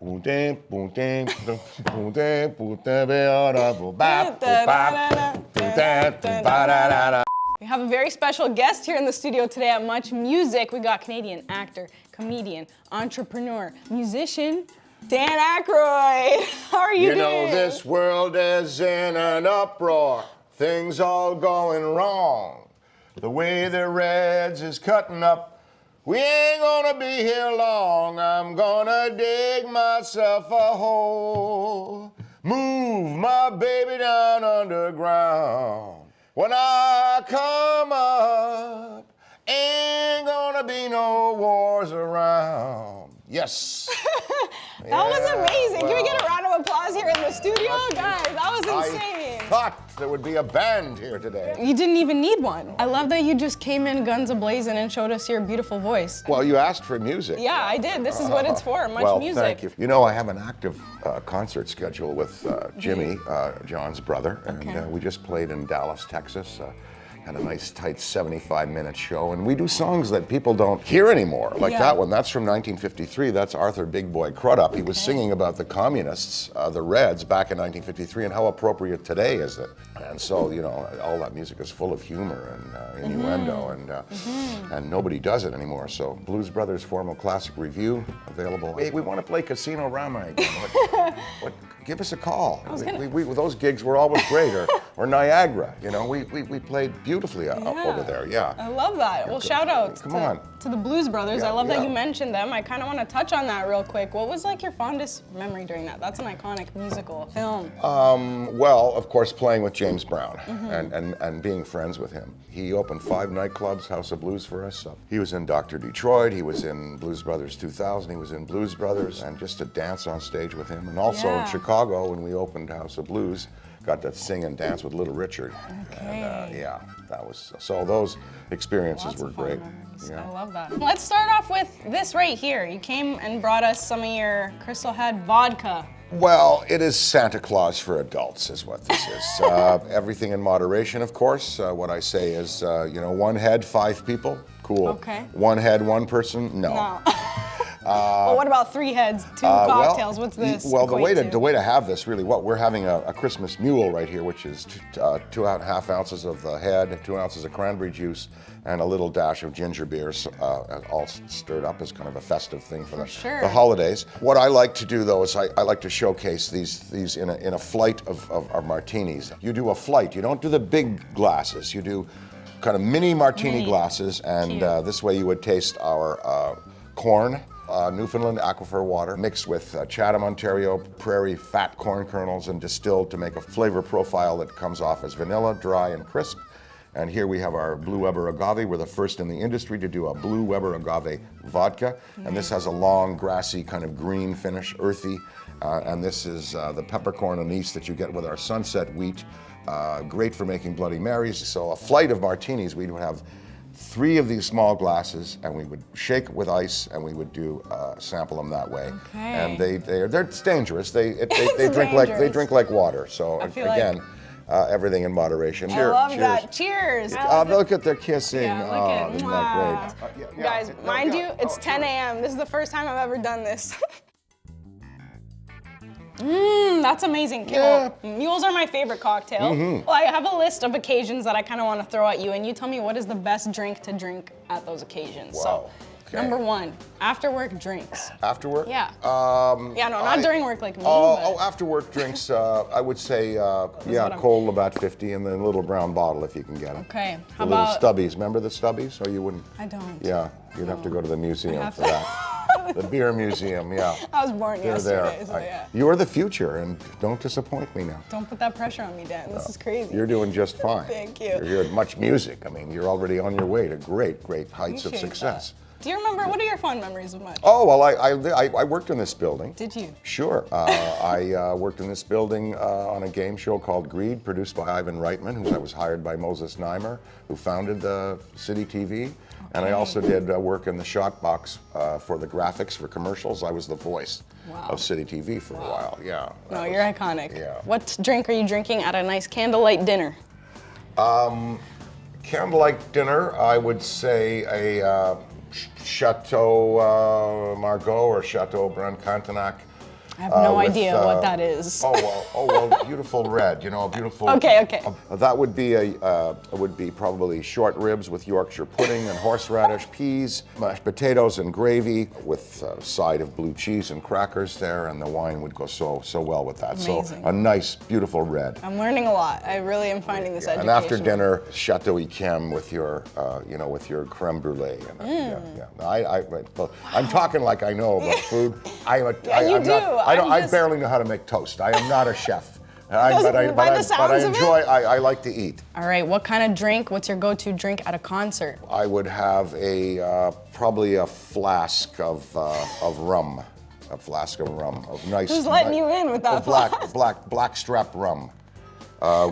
We have a very special guest here in the studio today at MuchMusic. We got Canadian actor, comedian, entrepreneur, musician, Dan Aykroyd. How are you doing? You know, this world is in an uproar. Things all going wrong. The way the Reds is cutting up. We ain't gonna be here long. I'm gonna dig myself a hole. Move my baby down underground. When I come up, ain't gonna be no wars around. Yes. That was amazing. Can we get a round of applause here in the studio? Guys, that was insane. I thought there would be a band here today. You didn't even need one. I love that you just came in guns a-blazing and showed us your beautiful voice. Well, you asked for music. Yeah, I did. This is what it's for, MuchMusic. Well, thank you. You know, I have an active concert schedule with Jimmy, John's brother, and we just played in Dallas, Texas. Had a nice tight 75-minute show, and we do songs that people don't hear anymore, like that one. That's from 1953. That's Arthur Big Boy Crudup. He was singing about the communists, the Reds, back in 1953, and how appropriate today is it. And so, you know, all that music is full of humor and innuendo, and nobody does it anymore. So, Blues Brothers Formal Classic Review available. Hey, we want to play Casino Rama again. Give us a call. Those gigs were always great, or Niagara. You know, we played beautifully up over there. Yeah. I love that. Well, shout out to the Blues Brothers. Yeah, I love that you mentioned them. I kind of want to touch on that real quick. What was like your fondest memory during that? That's an iconic musical film. Well, of course, playing with James Brown and being friends with him. He opened 5 nightclubs, House of Blues for us. He was in Dr. Detroit. He was in Blues Brothers 2000. He was in Blues Brothers, and just to dance on stage with him. And also in Chicago, when we opened House of Blues, got to sing and dance with Little Richard. And, yeah, that was, so those experiences were great. I love that. Let's start off with this right here. You came and brought us some of your Crystal Head vodka. Well, it is Santa Claus for adults is what this is. Everything in moderation, of course. What I say is, you know, 1 head, 5 people, cool. Okay. 1 head, 1 person, no. Well, what about 3 heads, 2 cocktails? What's this? Well, the way to have this, really, we're having a Christmas mule right here, which is 2.5 ounces of the head, 2 ounces of cranberry juice, and a little dash of ginger beer, all stirred up as kind of a festive thing for the holidays. What I like to do, though, is I like to showcase these in a flight of martinis. You do a flight. You don't do the big glasses. You do kind of mini martini glasses, and this way you would taste our corn. Newfoundland aquifer water mixed with Chatham, Ontario prairie fat corn kernels and distilled to make a flavor profile that comes off as vanilla, dry, and crisp. And here we have our Blue Weber agave. We're the first in the industry to do a Blue Weber agave vodka. And this has a long, grassy, kind of green finish, earthy. And this is the peppercorn anise that you get with our Sunset wheat. Great for making Bloody Marys. So a flight of martinis, we would have 3 of these small glasses, and we would shake with ice, and we would do sample them that way. And they're dangerous. They drink like water. So again, everything in moderation. I love that. Cheers. Look at their kissing. Yeah, isn't that great? Guys, mind you, it's 10 a.m. This is the first time I've ever done this. That's amazing. Mules are my favorite cocktail. Well, I have a list of occasions that I kind of want to throw at you, and you tell me what is the best drink to drink at those occasions. Wow. So, number 1, after work drinks. After work? Yeah. Not during work like me. After work drinks, I would say, cold about 50, and then a little brown bottle if you can get it. Okay. How about little stubbies? Remember the stubbies, or you wouldn't? I don't. Yeah, you'd have to go to the museum for that. The beer museum, I was born yesterday, so You're the future, and don't disappoint me now. Don't put that pressure on me, Dan. This is crazy. You're doing just fine. Thank you. You're here at MuchMusic. I mean, you're already on your way to great heights of success. Do you remember, what are your fond memories of Much? Oh, well, I worked in this building. Did you? Sure. I worked in this building on a game show called Greed, produced by Ivan Reitman, who I was hired by Moses Neimer, who founded City TV. And I also did work in the shot box for the graphics for commercials. I was the voice of City TV for a while. Yeah. No, you're iconic. Yeah. What drink are you drinking at a nice candlelight dinner? Candlelight dinner, I would say a Chateau Margaux or Chateau Brun Cantenac I have no idea what that is. Well, beautiful red. You know, beautiful. Okay. That would be probably short ribs with Yorkshire pudding and horseradish, peas, mashed potatoes and gravy with a side of blue cheese and crackers there, and the wine would go so well with that. Amazing. So a nice, beautiful red. I'm learning a lot. I really am finding this educational. And after dinner, Chateau Yquem with your, with your creme brulee. I'm talking like I know about food. I barely know how to make toast. I am not a chef. But I like to eat. All right, what kind of drink? What's your go-to drink at a concert? I would have probably a flask of rum. A flask of rum, of nice. Who's letting you in with that flask? Black strap rum.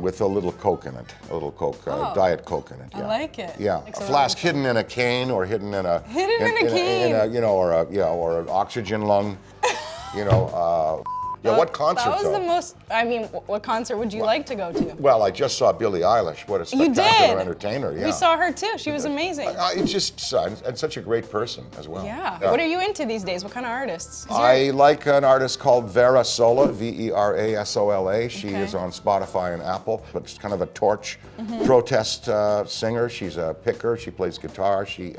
With a little Coke in it, a little Coke, Diet Coke in it. Yeah. I like it. Yeah, a flask hidden in a cane or hidden in a cane, or an oxygen lung. What concert? That was the most. I mean, what concert would you like to go to? Well, I just saw Billie Eilish. What a spectacular entertainer! Yeah, we saw her too. She was amazing. It's just and such a great person as well. Yeah. What are you into these days? What kind of artists? I like an artist called Vera Sola, Verasola. She is on Spotify and Apple, but it's kind of a torch protest singer. She's a picker. She plays guitar. She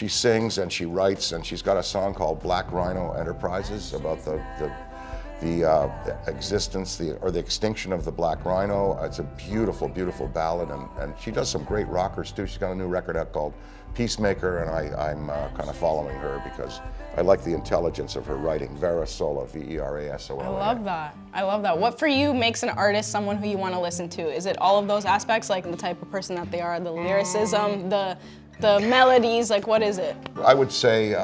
sings and she writes, and she's got a song called Black Rhino Enterprises about the existence, the extinction of the black rhino. It's a beautiful, beautiful ballad, and she does some great rockers too. She's got a new record out called Peacemaker, and I'm kind of following her because I like the intelligence of her writing. Vera Sola, Verasola. I love that. What for you makes an artist someone who you want to listen to? Is it all of those aspects, like the type of person that they are, the lyricism, the melodies, like what is it? I would say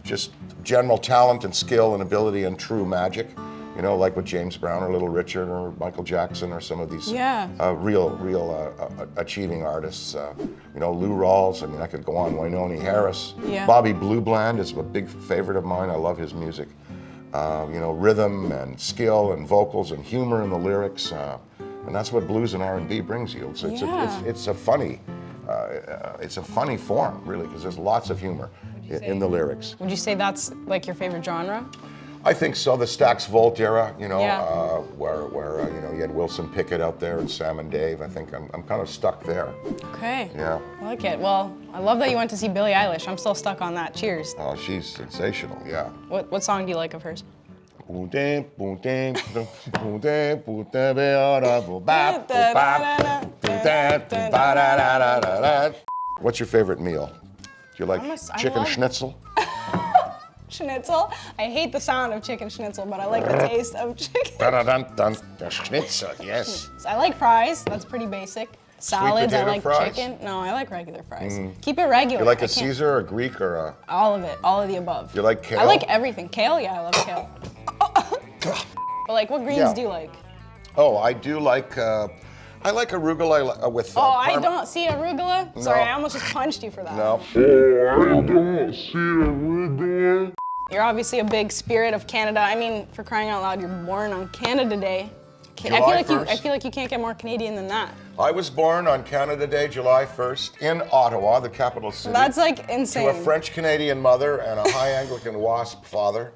just general talent and skill and ability and true magic. Like with James Brown or Little Richard or Michael Jackson or some of these real achieving artists. Lou Rawls, I could go on, Wynonie Harris. Yeah. Bobby Blue Bland is a big favorite of mine. I love his music. Rhythm and skill and vocals and humor in the lyrics. And that's what blues and R&B brings you. It's a funny form, really, because there's lots of humor in the lyrics. Would you say that's like your favorite genre? I think so. The Stax Volt era, where you had Wilson Pickett out there and Sam and Dave. I think I'm kind of stuck there. Okay. Yeah. I like it. Well, I love that you went to see Billie Eilish. I'm still stuck on that. Cheers. Oh, she's sensational. Yeah. What song do you like of hers? What's your favorite meal? Do you like chicken schnitzel? Schnitzel? I hate the sound of chicken schnitzel, but I like the taste of chicken. Schnitzel, yes. I like fries. That's pretty basic. Salads, I like fries? Chicken. No, I like regular fries. Keep it regular. You like a Caesar or a Greek or a? All of it. All of the above. You like kale? I like everything. Kale? Yeah, I love kale. But like, what greens do you like? Oh, I do like. I like arugula with. I don't see arugula. No. Sorry, I almost just punched you for that. No. I don't see arugula. You're obviously a big spirit of Canada. I mean, for crying out loud, you're born on Canada Day. I feel like you can't get more Canadian than that. I was born on Canada Day, July 1st, in Ottawa, the capital city. That's like insane. To a French-Canadian mother and a high Anglican WASP father.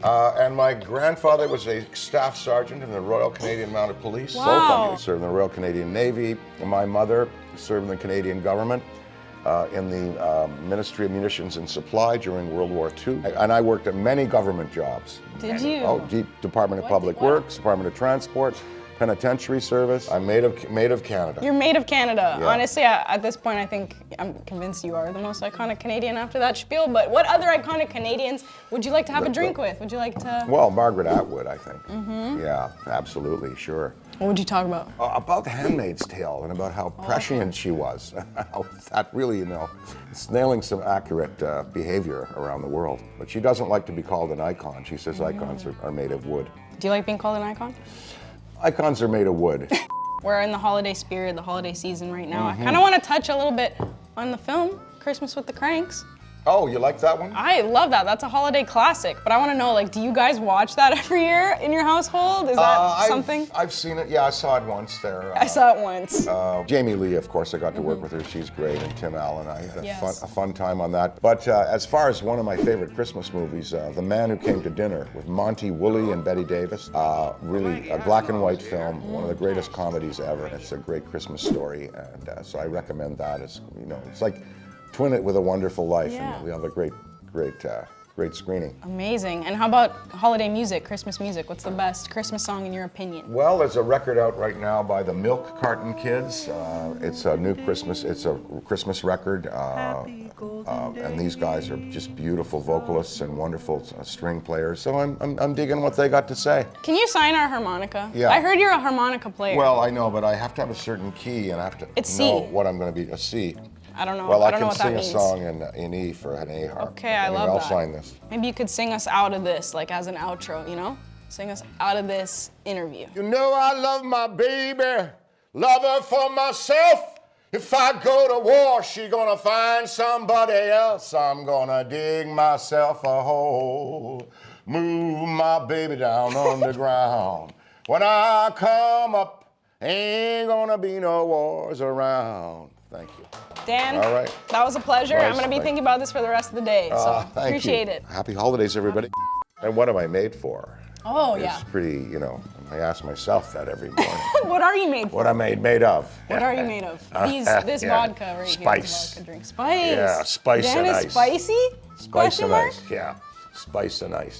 And my grandfather was a staff sergeant in the Royal Canadian Mounted Police. Wow. Both of them served in the Royal Canadian Navy. And my mother served in the Canadian government in the Ministry of Munitions and Supply during World War II. And I worked at many government jobs. Did you? Oh, Department of Public Works, Department of Transport, Penitentiary Service. I'm made of Canada. You're made of Canada. Yeah. Honestly, at this point, I think I'm convinced you are the most iconic Canadian after that spiel. But what other iconic Canadians would you like to have a drink with? Would you like to? Well, Margaret Atwood, I think. Yeah, absolutely, sure. What would you talk about? About The Handmaid's Tale and about how prescient she was. How that really, it's nailing some accurate behavior around the world. But she doesn't like to be called an icon. She says icons are made of wood. Do you like being called an icon? Icons are made of wood. We're in the holiday spirit, the holiday season right now. I kind of want to touch a little bit on the film, Christmas with the Cranks. Oh, you like that one? I love that. That's a holiday classic. But I want to know, like, do you guys watch that every year in your household? Is that something? I've seen it. Yeah, I saw it once there. I saw it once. Jamie Lee, of course, I got to work with her. She's great, and Tim Allen. I had Yes. a fun time on that. But as far as one of my favorite Christmas movies, The Man Who Came to Dinner with Monty, Woolley, and Betty Davis. Really a black and white film, one of the greatest comedies ever. It's a great Christmas story, and so I recommend that. As you know, it's like twin it with A Wonderful Life, Yeah. and we have a great screening. Amazing. And how about holiday music, Christmas music? What's the best Christmas song in your opinion? Well, there's a record out right now by the Milk Carton Kids. It's a Christmas record, and these guys are just beautiful vocalists and wonderful string players. So I'm digging what they got to say. Can you sign our harmonica? Yeah. I heard you're a harmonica player. Well, I know, but I have to have a certain key, and I have to It's know C. what I'm going to be. A C. I don't know. Well, I I don't know can what that sing a means. song in E for an A harp. Okay, I Anyway, love I'll that. sign this. Maybe you could sing us out of this, like as an outro, you know? Sing us out of this interview. You know I love my baby, love her for myself. If I go to war, she gonna find somebody else. I'm gonna dig myself a hole, move my baby down on the ground. When I come up, ain't gonna be no wars around. Thank you. Dan, All right. that was a pleasure. Nice, I'm gonna be thank thinking about this for the rest of the day, so Thank appreciate you. it. Happy holidays, everybody. And what am I made for? Oh, yeah. It's pretty, you know, I ask myself that every morning. What are you made for? What am I made of? What are you made of? This Yeah. vodka right here. Spice. This vodka drink. Spice. Yeah, spice Dan and is ice. spicy? Spice Question and mark? ice, yeah. Spice and ice.